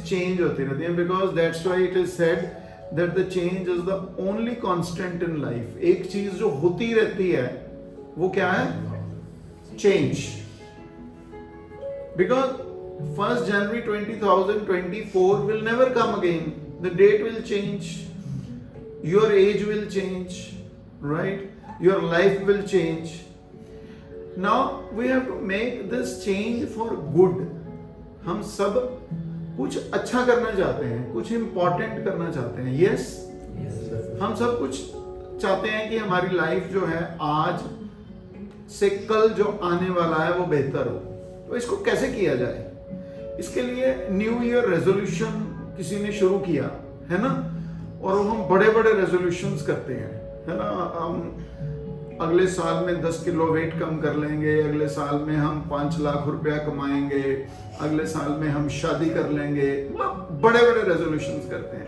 Change होती रहती है, because that's why it is said that the change is the only constant in life. एक चीज जो होती रहती है वो क्या है? Change. Because 1st January 2024 will never come again. The date will change, your age will change, right? Your life will change. Now we have to make this change for good. हम सब कुछ अच्छा करना चाहते हैं, कुछ इंपॉर्टेंट करना चाहते हैं। यस, हम सब कुछ चाहते हैं कि हमारी लाइफ जो है आज से कल जो आने वाला है वो बेहतर हो। तो इसको कैसे किया जाए? इसके लिए न्यू ईयर रेजोल्यूशन किसी ने शुरू किया है ना, और हम बड़े बड़े रेजोल्यूशंस करते हैं, है ना। हम अगले साल में 10 किलो वेट कम कर लेंगे, अगले साल में हम 5 लाख रुपया कमाएंगे, अगले साल में हम शादी कर लेंगे, बड़े बड़े रेजोल्यूशंस करते हैं।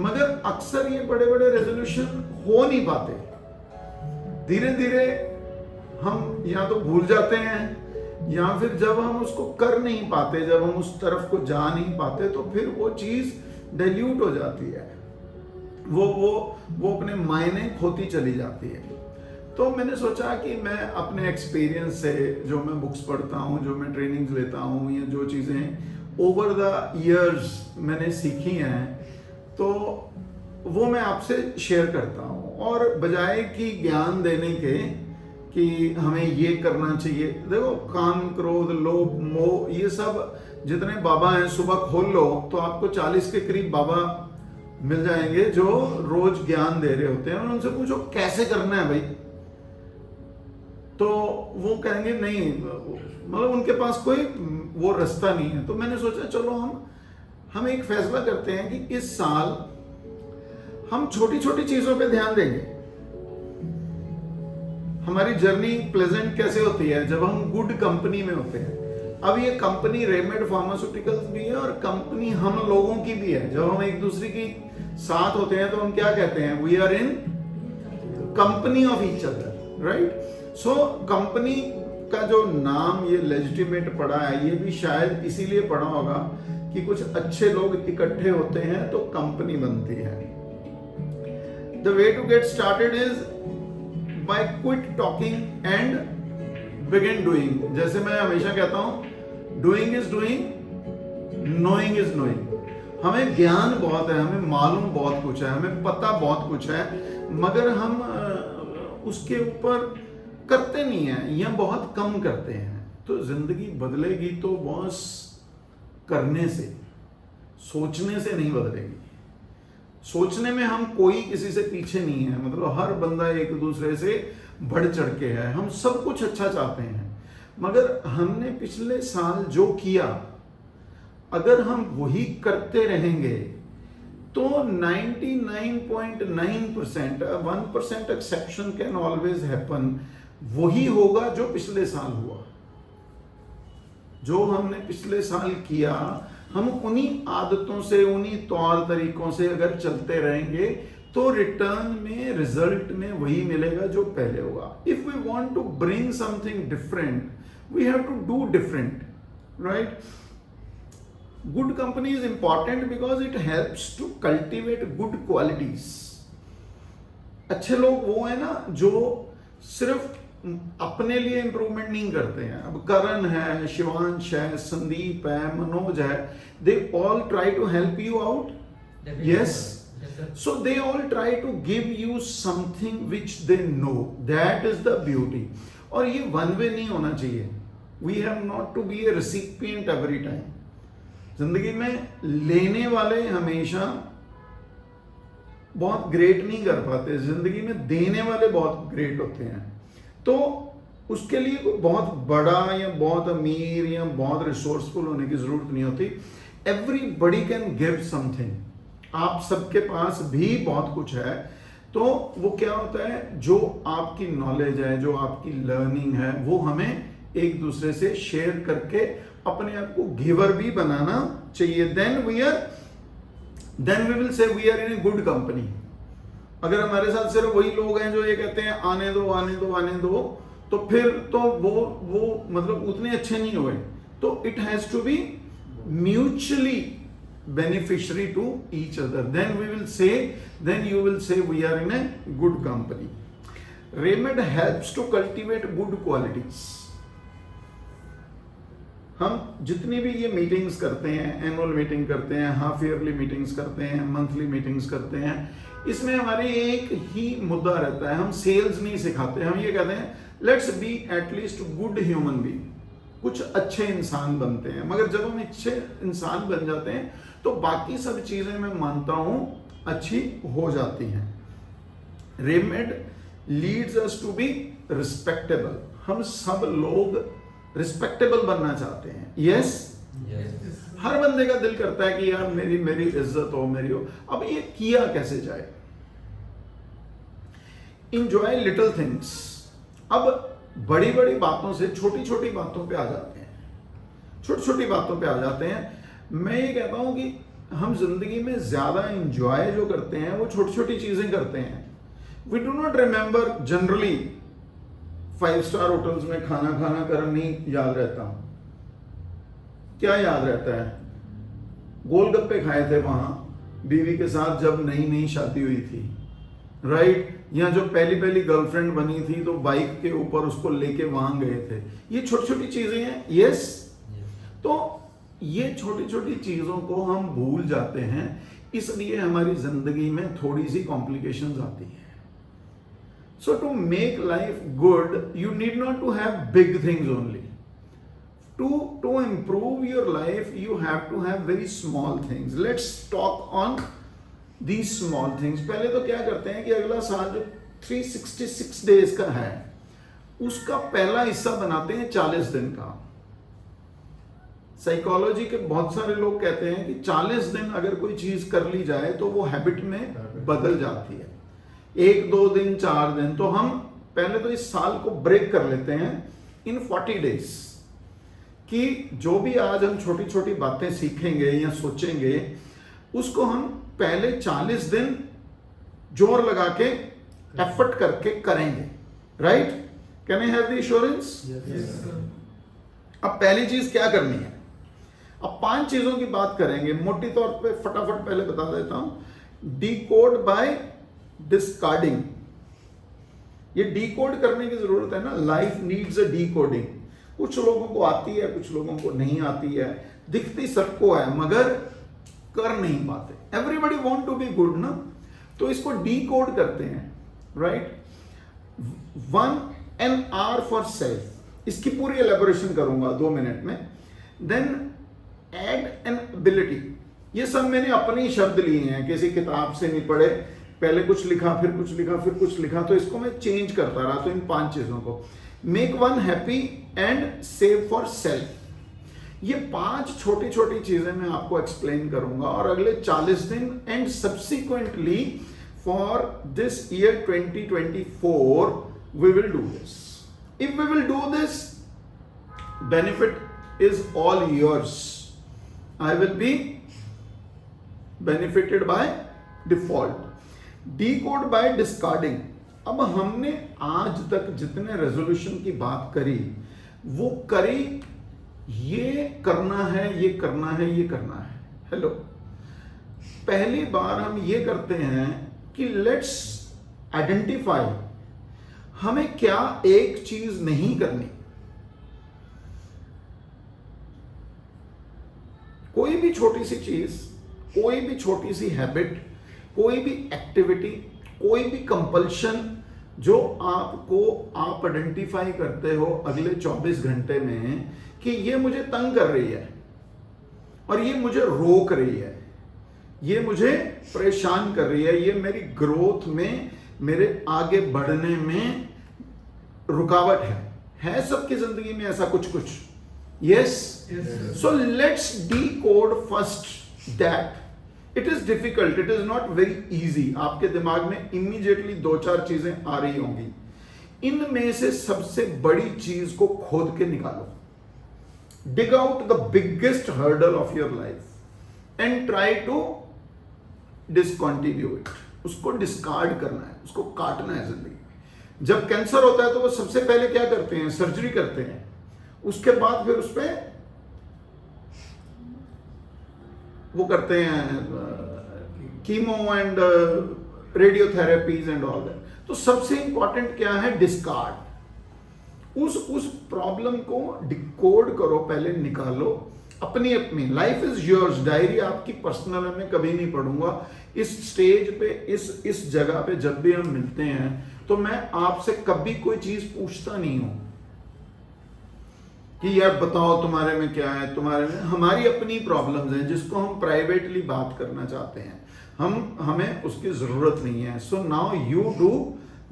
मगर अक्सर ये बड़े बड़े रेजोल्यूशन हो नहीं पाते। धीरे धीरे हम या तो भूल जाते हैं, या फिर जब हम उसको कर नहीं पाते, जब हम उस तरफ को जा नहीं पाते, तो फिर वो चीज डाइल्यूट हो जाती है, वो अपने मायने खोती चली जाती है। तो मैंने सोचा कि मैं अपने एक्सपीरियंस से, जो मैं बुक्स पढ़ता हूँ, जो मैं ट्रेनिंग्स लेता हूँ, या जो चीज़ें ओवर द इयर्स मैंने सीखी हैं, तो वो मैं आपसे शेयर करता हूँ। और बजाय कि ज्ञान देने के कि हमें ये करना चाहिए, देखो काम, क्रोध, लोभ, मोह, ये सब जितने बाबा हैं, सुबह खोल लो तो आपको 40 के करीब बाबा मिल जाएंगे जो रोज ज्ञान दे रहे होते हैं। और उनसे पूछो कैसे करना है भाई, तो वो कहेंगे नहीं, मतलब उनके पास कोई वो रास्ता नहीं है। तो मैंने सोचा चलो हम एक फैसला करते हैं कि इस साल हम छोटी छोटी चीजों पे ध्यान देंगे। हमारी जर्नी प्लेजेंट कैसे होती है? जब हम गुड कंपनी में होते हैं। अब ये कंपनी रेमेड फार्मास्यूटिकल्स भी है और कंपनी हम लोगों की भी है। जब हम एक दूसरे की साथ होते हैं तो हम क्या कहते हैं? We are in company of each other, right? So company का जो नाम ये लेजिटिमेट पड़ा है, ये भी शायद इसीलिए पड़ा होगा कि कुछ अच्छे लोग इकट्ठे होते हैं तो कंपनी बनती है। The way to get started is by quit talking and begin doing। जैसे मैं हमेशा कहता हूं, doing is doing, knowing is knowing। हमें ज्ञान बहुत है, हमें मालूम बहुत कुछ है, हमें पता बहुत कुछ है, मगर हम उसके ऊपर करते नहीं है या बहुत कम करते हैं। तो जिंदगी बदलेगी तो बॉस करने से, सोचने से नहीं बदलेगी। सोचने में हम कोई किसी से पीछे नहीं है, मतलब हर बंदा एक दूसरे से बढ़ चढ़ के है। हम सब कुछ अच्छा चाहते हैं, मगर हमने पिछले साल जो किया अगर हम वही करते रहेंगे तो 99.9%, 1% एक्सेप्शन कैन ऑलवेज हैपन, वही होगा जो पिछले साल हुआ। जो हमने पिछले साल किया, हम उन्हीं आदतों से, उन्हीं तौर तरीकों से अगर चलते रहेंगे तो रिटर्न में, रिजल्ट में वही मिलेगा जो पहले होगा। If we want to bring something different, we have to do different, right? Good company is important because it helps to cultivate good qualities. अच्छे लोग वो है ना जो सिर्फ अपने लिए इंप्रूवमेंट नहीं करते हैं। अब करण है, शिवांश है, संदीप है, मनोज है, they all try to help you out. Yes, so they all try to give you something which they know, that is the beauty. और ये वन वे नहीं होना चाहिए। We have not to be a recipient every time. जिंदगी में लेने वाले हमेशा बहुत ग्रेट नहीं कर पाते, जिंदगी में देने वाले बहुत ग्रेट होते हैं। तो उसके लिए कोई बहुत बड़ा या बहुत अमीर या बहुत रिसोर्सफुल होने की जरूरत नहीं होती। Everybody can give something. आप सबके पास भी बहुत कुछ है। तो वो क्या होता है, जो आपकी नॉलेज है, जो आपकी लर्निंग है, वो हमें एक दूसरे से शेयर करके अपने आप को गिवर भी बनाना चाहिए। Then we will say we are in a good company. अगर हमारे साथ सिर्फ वही लोग हैं जो ये कहते हैं आने दो आने दो आने दो, तो फिर तो वो मतलब उतने अच्छे नहीं हुए। तो it has to be mutually beneficiary to each other, then we will say, then you will say we are in a good company. Remed helps to cultivate good qualities. हम जितनी भी ये मीटिंग्स करते हैं, एनुअल मीटिंग करते हैं, half yearly meetings करते हैं, मंथली मीटिंग्स करते हैं, इसमें हमारे एक ही मुद्दा रहता है, हम सेल्स नहीं सिखाते, हम ये कहते हैं let's be at least good human being, कुछ अच्छे इंसान बनते हैं। मगर जब हम अच्छे इंसान बन जाते हैं तो बाकी सब चीजें मैं मानता हूं अच्छी हो जाती हैं। रेमेड leads us to be respectable. हम सब लोग रिस्पेक्टेबल बनना चाहते हैं। यस, हर बंदे का दिल करता है कि यार मेरी इज्जत हो, मेरी हो। अब ये किया कैसे जाए? Enjoy little things. अब बड़ी बड़ी बातों से छोटी छोटी बातों पे आ जाते हैं, छोटी छोटी बातों पे आ जाते हैं। मैं ये कहता हूं कि हम जिंदगी में ज्यादा एंजॉय जो करते हैं वो छोटी छोटी चीजें करते हैं। We do not remember generally 5 star hotels में खाना खाना कर नहीं याद रहता। क्या याद रहता है? गोलगप्पे खाए थे वहां बीवी के साथ जब नई नई शादी हुई थी, राइट? या जो पहली गर्लफ्रेंड बनी थी तो बाइक के ऊपर उसको लेके वहां गए थे। ये छोटी छोटी चीजें हैं। यस, तो ये छोटी छोटी चीजों को हम भूल जाते हैं, इसलिए हमारी जिंदगी में थोड़ी सी कॉम्प्लिकेशंस आती हैं। So to make life good you need not to have big things only. To improve your life you have to have very small things. Let's talk on these small things. पहले तो क्या करते हैं कि अगला साल जो 366 डेज का है उसका पहला हिस्सा बनाते हैं 40 दिन का। साइकोलॉजी के बहुत सारे लोग कहते हैं कि 40 दिन अगर कोई चीज कर ली जाए तो वो हैबिट में बदल जाती है। 1 2 दिन 4 दिन, तो हम पहले तो इस साल को ब्रेक कर लेते हैं इन 40 डेज कि जो भी आज हम छोटी छोटी बातें सीखेंगे या सोचेंगे उसको हम पहले 40 दिन जोर लगा के एफर्ट करके करेंगे। Right? Can I have the assurance? अब पहली चीज क्या करनी है? अब 5 चीजों की बात करेंगे, मोटी तौर पे फटाफट पहले बता देता हूं। Decode by discarding. ये डीकोड करने की जरूरत है ना, लाइफ नीड्स अ डीकोडिंग। कुछ लोगों को आती है, कुछ लोगों को नहीं आती है, दिखती सबको है मगर कर नहीं पाते। Everybody want to be good ना, तो इसको डीकोड करते हैं। राइट? 1 NR फॉर सेल्फ, इसकी पूरी एलेबोरेशन करूंगा 2 मिनट में। देन एड एन एबिलिटी, ये सब मैंने अपने ही शब्द लिए हैं, किसी किताब से नहीं पढ़े। पहले कुछ लिखा, फिर कुछ लिखा, फिर कुछ लिखा, तो इसको मैं चेंज करता रहा। तो इन 5 चीजों को, make one happy and save for self, ये 5 छोटी छोटी चीजें मैं आपको एक्सप्लेन करूंगा। और अगले 40 दिन and subsequently for this year 2024 we will do this. If we will do this, benefit is all yours. I will be benefited by default. Decode by discarding. अब हमने आज तक जितने रेजोल्यूशन की बात करी वो करी, ये करना है, ये करना है, ये करना है। हेलो, पहली बार हम ये करते हैं कि लेट्स आइडेंटिफाई हमें क्या एक चीज नहीं करनी। कोई भी छोटी सी चीज, कोई भी छोटी सी हैबिट, कोई भी एक्टिविटी, कोई भी कंपल्शन जो आपको आप आइडेंटिफाई करते हो अगले 24 घंटे में कि ये मुझे तंग कर रही है और ये मुझे रोक रही है, ये मुझे परेशान कर रही है, ये मेरी ग्रोथ में, मेरे आगे बढ़ने में रुकावट है सबकी जिंदगी में ऐसा कुछ कुछ। Yes, so let's decode first that. It is difficult, it is not very easy. आपके दिमाग में इमीडिएटली 2-4 चीजें आ रही होंगी, इनमें से सबसे बड़ी चीज को खोद के निकालो। Dig out the biggest hurdle of your life and try to discontinue it. उसको डिस्कार्ड करना है, उसको काटना है जिंदगी में। जब कैंसर होता है तो वो सबसे पहले क्या करते हैं? सर्जरी करते हैं। उसके बाद फिर उस पर वो करते हैं chemo and radiotherapies and all that. तो सबसे इंपॉर्टेंट क्या है, डिस्कार्ड। उस प्रॉब्लम को डिकोड करो, पहले निकालो। अपनी लाइफ इज योर्स, डायरी आपकी पर्सनल है, मैं कभी नहीं पढ़ूंगा। इस स्टेज पे, इस जगह पे जब भी हम मिलते हैं तो मैं आपसे कभी कोई चीज पूछता नहीं हूं कि यार बताओ तुम्हारे में क्या है, तुम्हारे में। हमारी अपनी प्रॉब्लम्स हैं जिसको हम प्राइवेटली बात करना चाहते हैं, हमें उसकी जरूरत नहीं है। So now you do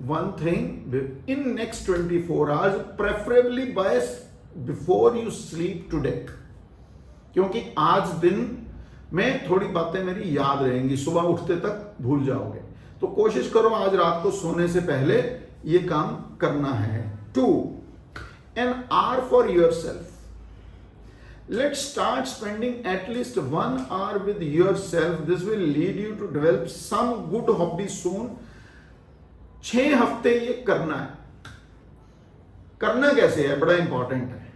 one thing in next 24 hours, preferably by before you sleep today, क्योंकि आज दिन में थोड़ी बातें मेरी याद रहेंगी, सुबह उठते तक भूल जाओगे। तो कोशिश करो आज रात को सोने से पहले ये काम करना है। 2, an hour for yourself. Let's start spending at least 1 hour with yourself. This will lead you to develop some good hobby soon. 6 हफ्ते ये करना है। करना कैसे है, बड़ा इंपॉर्टेंट है।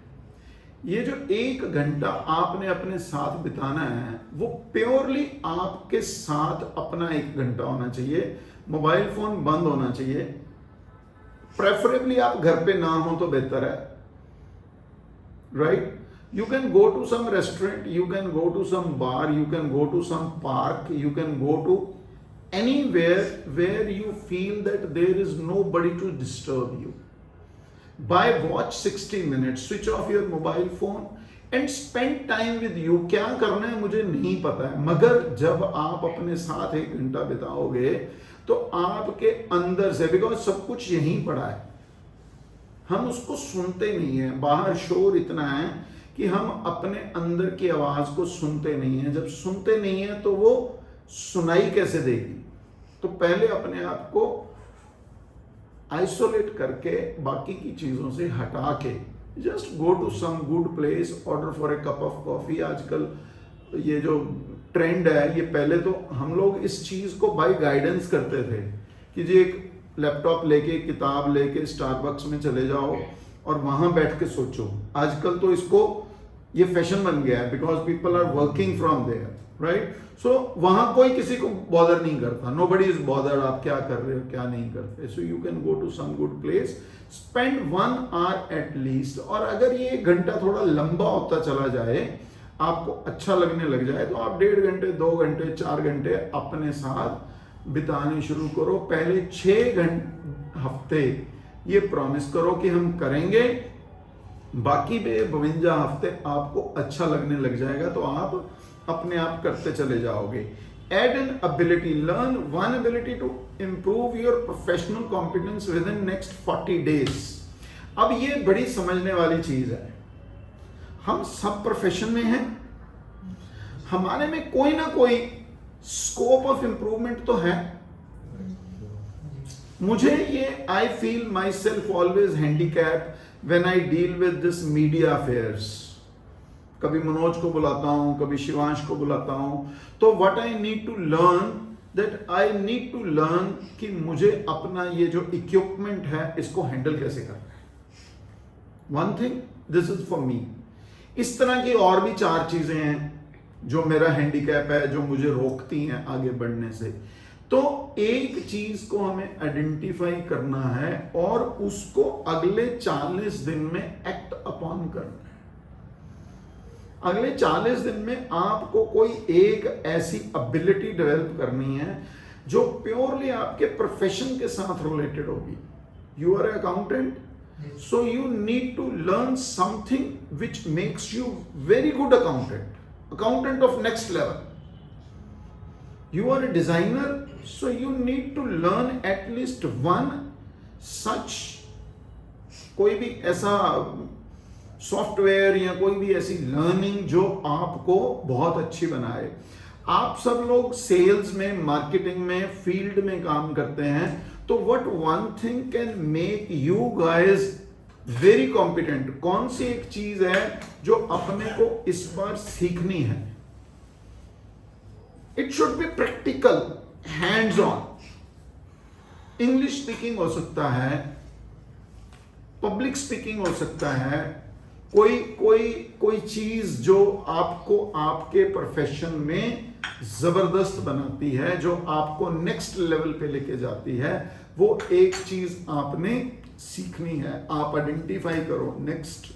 ये जो 1 घंटा आपने अपने साथ बिताना है वो प्योरली आपके साथ अपना 1 घंटा होना चाहिए। मोबाइल फोन बंद होना चाहिए। प्रेफरेबली आप घर पे ना हो तो बेहतर है, right? You can go to some restaurant, you can go to some bar, you can go to some park, you can go to anywhere where you feel that there is nobody to disturb you. By watch 60 minutes, switch off your mobile phone and spend time with you. क्या करना है मुझे नहीं पता है, मगर जब आप अपने साथ 1 घंटा बिताओगे तो आपके अंदर से, बिकॉज सब कुछ यहीं पड़ा है, हम उसको सुनते नहीं है। बाहर शोर इतना है कि हम अपने अंदर की आवाज को सुनते नहीं है। जब सुनते नहीं है तो वो सुनाई कैसे देगी? तो पहले अपने आप को आइसोलेट करके, बाकी की चीजों से हटा के, just go to some good place, order for a cup of coffee. आजकल ये जो ट्रेंड है, ये पहले तो हम लोग इस चीज को बाय गाइडेंस करते थे कि जी एक लैपटॉप लेके, किताब लेके स्टारबक्स में चले जाओ और वहां बैठ के सोचो। आजकल तो इसको ये फैशन बन गया है, because people are working from there, right? So वहां कोई किसी को बॉदर नहीं करता, नोबडी इज बॉदर्ड आप क्या कर रहे हो क्या नहीं करते। So you can go to some good place, spend 1 hour at least. और अगर ये 1 घंटा थोड़ा लंबा होता चला जाए, आपको अच्छा लगने लग जाए, तो आप 1.5 घंटे, 2 घंटे, 4 घंटे अपने साथ बिताने शुरू करो। पहले 6 हफ्ते ये प्रॉमिस करो कि हम करेंगे, बाकी 52 हफ्ते आपको अच्छा लगने लग जाएगा तो आप अपने आप करते चले जाओगे। Add an ability, learn one ability to improve your professional competence within next 40 days. अब ये बड़ी समझने वाली चीज है। हम सब प्रोफेशन में हैं, हमारे में कोई ना कोई स्कोप ऑफ इंप्रूवमेंट तो है। मुझे ये I feel my self always handicap when I deal with this media affairs. कभी मनोज को बुलाता हूं, कभी शिवांश को बुलाता हूं, तो what I need to learn, that I need to learn कि मुझे अपना ये जो इक्विपमेंट है इसको हैंडल कैसे करना है। One thing, this is for me. इस तरह की और भी 4 चीजें हैं जो मेरा हैंडीकैप है, जो मुझे रोकती हैं आगे बढ़ने से। तो एक चीज को हमें आइडेंटिफाई करना है और उसको अगले 40 दिन में एक्ट अपॉन करना है। अगले 40 दिन में आपको कोई एक ऐसी एबिलिटी डेवलप करनी है जो प्योरली आपके प्रोफेशन के साथ रिलेटेड होगी। You are an accountant, so you need to learn something which makes you very good accountant of next level. You are a designer, so you need to learn at least one such, कोई भी ऐसा software या कोई भी ऐसी learning जो आपको बहुत अच्छी बनाए। आप सब लोग सेल्स में, मार्केटिंग में, फील्ड में काम करते हैं, तो what one thing can make you guys very competent? कौन सी एक चीज है जो अपने को इस बार सीखनी है? It should be practical, hands on. English speaking हो सकता है, पब्लिक स्पीकिंग हो सकता है, कोई चीज जो आपको आपके प्रोफेशन में जबरदस्त बनाती है, जो आपको नेक्स्ट लेवल पे लेके जाती है, वो एक चीज आपने सीखनी है। आप आइडेंटिफाई करो नेक्स्ट,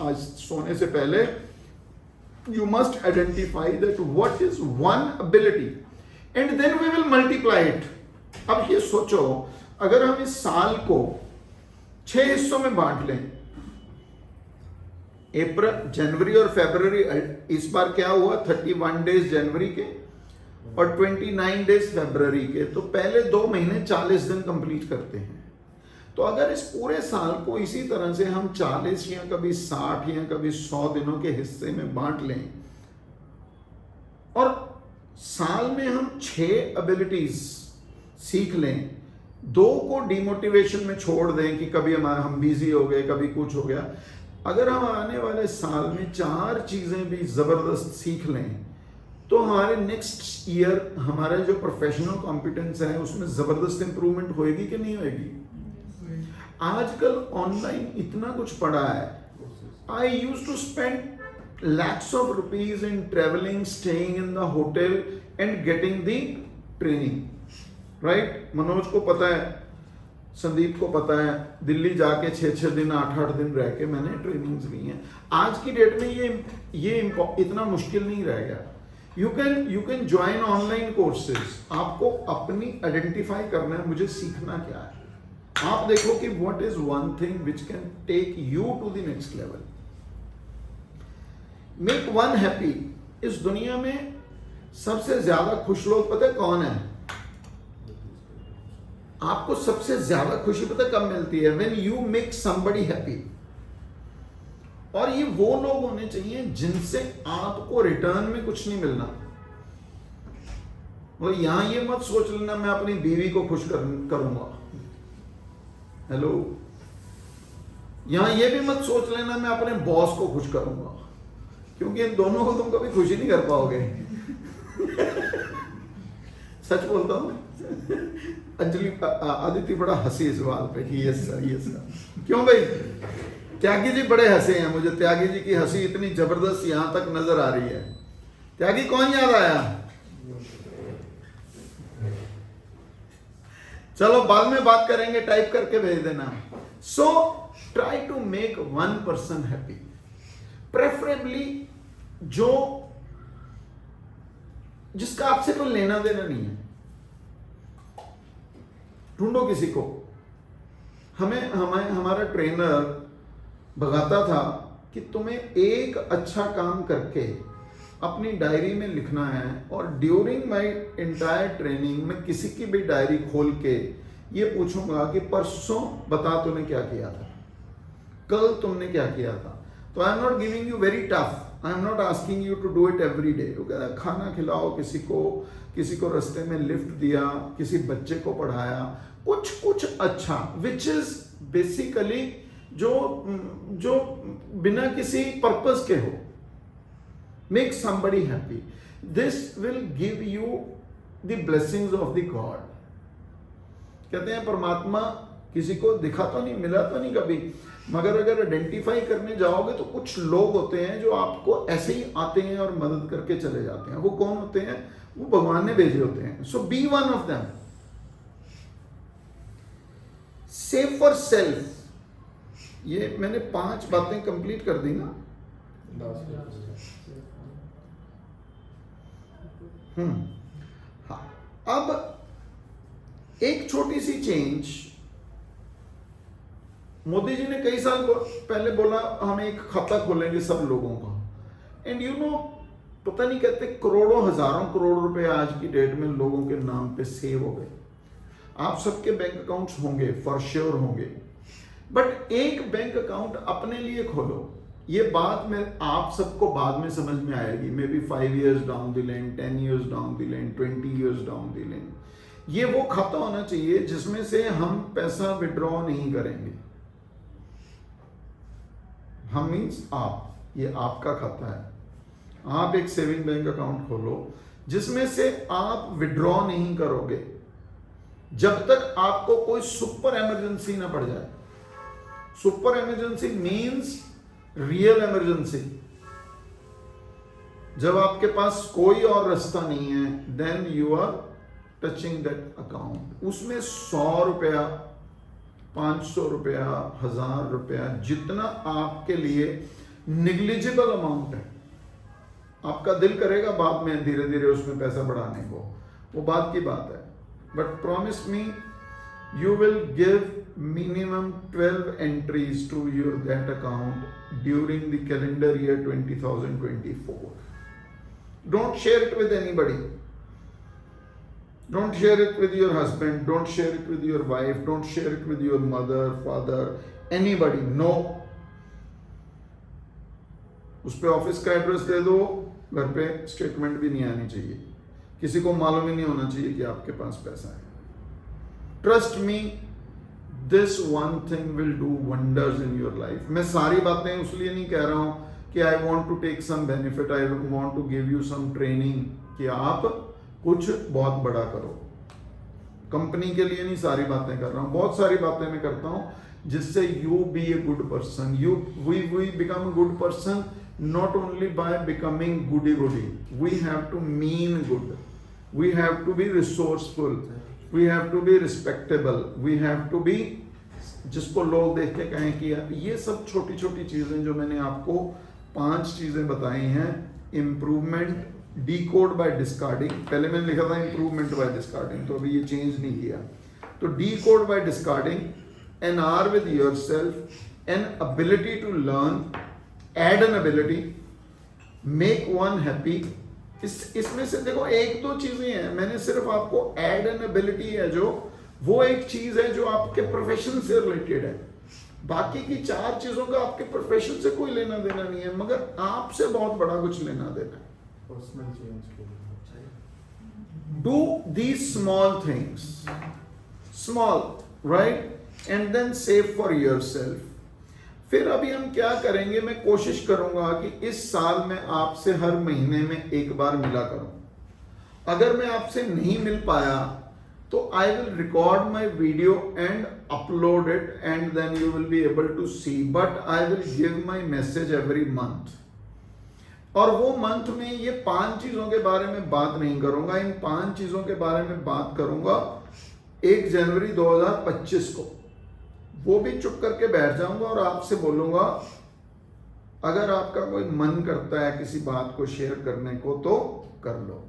आज सोने से पहले you must identify that what is one ability and then we will multiply it। अब ये सोचो, अगर हम इस साल को 6 हिस्सों में बांट लें, अप्रैल, जनवरी और फरवरी, इस बार क्या हुआ 31 डेज जनवरी के और 29 डेज फरवरी के, तो पहले 2 महीने 40 दिन कंप्लीट करते हैं। तो अगर इस पूरे साल को इसी तरह से हम 40 या कभी 60 या कभी 100 दिनों के हिस्से में बांट लें और साल में हम 6 एबिलिटीज सीख लें, 2 को डिमोटिवेशन में छोड़ दें कि कभी हम बिजी हो गए, कभी कुछ हो गया। अगर हम आने वाले साल में 4 चीजें भी जबरदस्त सीख लें तो हमारे नेक्स्ट ईयर हमारा जो प्रोफेशनल कॉम्पिटेंस है उसमें जबरदस्त इंप्रूवमेंट होएगी कि नहीं होएगी। आजकल ऑनलाइन इतना कुछ पड़ा है। I use to spend lakhs of rupees in traveling, staying in the hotel and getting the training, right? Manoj को पता है, संदीप को पता है, दिल्ली जाके 6-6 दिन 8-8 दिन रह के मैंने ट्रेनिंग्स ली हैं। आज की डेट में ये इतना मुश्किल नहीं रह गया। You can join online courses. आपको अपनी आइडेंटिफाई करना है, मुझे सीखना क्या है। आप देखो कि what is one thing which can take you to the next level. Make one happy. इस दुनिया में सबसे ज्यादा खुश लोग पता है कौन है? आपको सबसे ज्यादा खुशी पता कब मिलती है? When you make somebody happy. और ये वो लोग होने चाहिए जिनसे आपको रिटर्न में कुछ नहीं मिलना। मतलब यहां ये मत सोच लेना मैं अपनी बीवी को खुश करूंगा। हेलो, यहां ये भी मत सोच लेना मैं अपने बॉस को खुश करूंगा, क्योंकि इन दोनों को तुम कभी खुशी नहीं कर पाओगे। सच बोलता हूं। अंजलि आदित्य बड़ा हंसी इस बात पे कि यस सर, यस सर। क्यों भाई? त्यागी जी बड़े हंसे हैं। मुझे त्यागी जी की हंसी इतनी जबरदस्त यहां तक नजर आ रही है। त्यागी कौन याद आया? चलो बाद में बात करेंगे, टाइप करके भेज देना। So try to make one person happy, preferably जिसका आपसे कोई लेना देना नहीं है। ढूंढो किसी को। हमारा ट्रेनर भगाता था कि तुम्हें एक अच्छा काम करके अपनी डायरी में लिखना है, और ड्यूरिंग माय एंटायर ट्रेनिंग में किसी की भी डायरी खोल के ये पूछूंगा कि परसों बता तूने क्या किया था, कल तुमने क्या किया था। तो I am not giving you very tough, I am not asking you to do it every day. खाना खिलाओ किसी को रास्ते में लिफ्ट दिया, किसी बच्चे को पढ़ाया, कुछ अच्छा विच इज बेसिकली जो बिना किसी पर्पस के हो। Make somebody happy. This will give you the blessings of the God. कहते हैं परमात्मा किसी को दिखा तो नहीं, मिला तो नहीं कभी, मगर अगर आइडेंटिफाई करने जाओगे तो कुछ लोग होते हैं जो आपको ऐसे ही आते हैं और मदद करके चले जाते हैं। वो कौन होते हैं? वो भगवान ने भेजे होते हैं। So be one of them. Save for self. ये मैंने 5 बातें कंप्लीट कर दी ना। हाँ, अब एक छोटी सी चेंज। मोदी जी ने कई साल पहले बोला हम एक खाता खोलेंगे सब लोगों का, एंड यू नो पता नहीं कहते करोड़ों हजारों करोड़ रुपए आज की डेट में लोगों के नाम पे सेव हो गए। आप सबके बैंक अकाउंट्स होंगे, फॉर श्योर होंगे, बट एक बैंक अकाउंट अपने लिए खोलो। ये बात में आप सबको बाद में समझ में आएगी, may be 5 years down the line, 10 years down the line, 20 years down the line. ये वो खाता होना चाहिए जिसमें से हम पैसा विड्रॉ नहीं करेंगे। हम मीन्स आप, ये आपका खाता है। आप एक सेविंग बैंक अकाउंट खोलो जिसमें से आप विड्रॉ नहीं करोगे जब तक आपको कोई सुपर इमरजेंसी ना पड़ जाए। Super emergency means real emergency, जब आपके पास कोई और रास्ता नहीं है, then you are touching that account. उसमें 100 रुपया, 500 रुपया, 1000 रुपया, जितना आपके लिए निग्लिजिबल अमाउंट है, आपका दिल करेगा बाद में धीरे धीरे उसमें पैसा बढ़ाने को, वो बात की बात है। But promise me, you will give minimum 12 entries to your that account during the calendar year 2024. Don't share it with anybody. Don't share it with your husband, don't share it with your wife, don't share it with your mother, father, anybody. No. उस पे office का address दे दो, घर पे statement भी नहीं आनी चाहिए, किसी को मालूम ही नहीं होना चाहिए कि आपके पास पैसा है। Trust me, this one thing will do wonders in your life. मैं सारी बातें इसलिए नहीं कह रहा हूं कि I want to take some benefit, I want to give you some training कि आप कुछ बहुत बड़ा करो। कंपनी के लिए नहीं सारी बातें कर रहा हूं, बहुत सारी बातें मैं करता हूं जिससे you be a good person. We become a good person not only by becoming goody. We have to mean good. We have to be resourceful. We have to be respectable. We have to be, जिसको लोग देख के कहें कि ये सब छोटी छोटी चीजें जो मैंने आपको 5 चीजें बताई हैं। इम्प्रूवमेंट, डीकोड बाय डिस्कार्डिंग, पहले मैंने लिखा था इम्प्रूवमेंट बाय डिस्कार्डिंग, तो अभी ये चेंज नहीं किया। तो decode by discarding, an R with yourself, an ability to learn, add an ability, make one happy. इसमें से देखो 1-2 चीजें हैं, मैंने सिर्फ आपको एड एन एबिलिटी है जो वो एक चीज है जो आपके प्रोफेशन से रिलेटेड है, बाकी की 4 चीजों का आपके प्रोफेशन से कोई लेना देना नहीं है, मगर आपसे बहुत बड़ा कुछ लेना देना है। पर्सनल चेंज के do these small things, small, right, and then save for yourself. फिर अभी हम क्या करेंगे, मैं कोशिश करूंगा कि इस साल में आपसे हर महीने में एक बार मिला करूं। अगर मैं आपसे नहीं मिल पाया तो I will record my video and upload it, and then you will be able to see, but I will give my message every month. और वो मंथ में ये 5 चीजों के बारे में बात नहीं करूंगा, इन 5 चीजों के बारे में बात करूंगा 1 जनवरी 2025 को। वो भी चुप करके बैठ जाऊंगा और आपसे बोलूंगा, अगर आपका कोई मन करता है किसी बात को शेयर करने को तो कर लो।